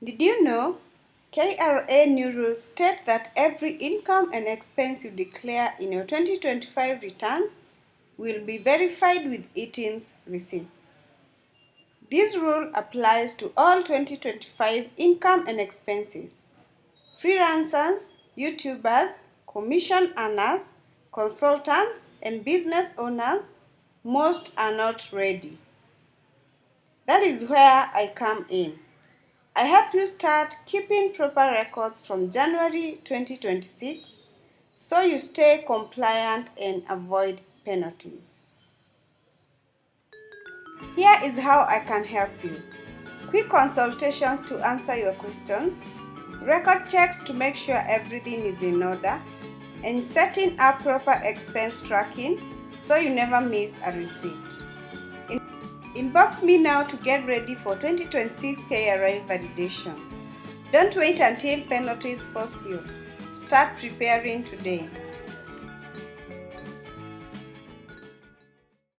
Did you know KRA new rules state that every income and expense you declare in your 2025 returns will be verified with eTIMS receipts. This rule applies to all 2025 income and expenses. Freelancers, YouTubers, commission earners, consultants, and business owners, most are not ready. That is where I come in. I help you start keeping proper records from January 2026 so you stay compliant and avoid penalties. Here is how I can help you. Quick consultations to answer your questions, record checks to make sure everything is in order, and setting up proper expense tracking so you never miss a receipt. Inbox me now to get ready for 2026 KRA validation. Don't wait until penalties force you. Start preparing today.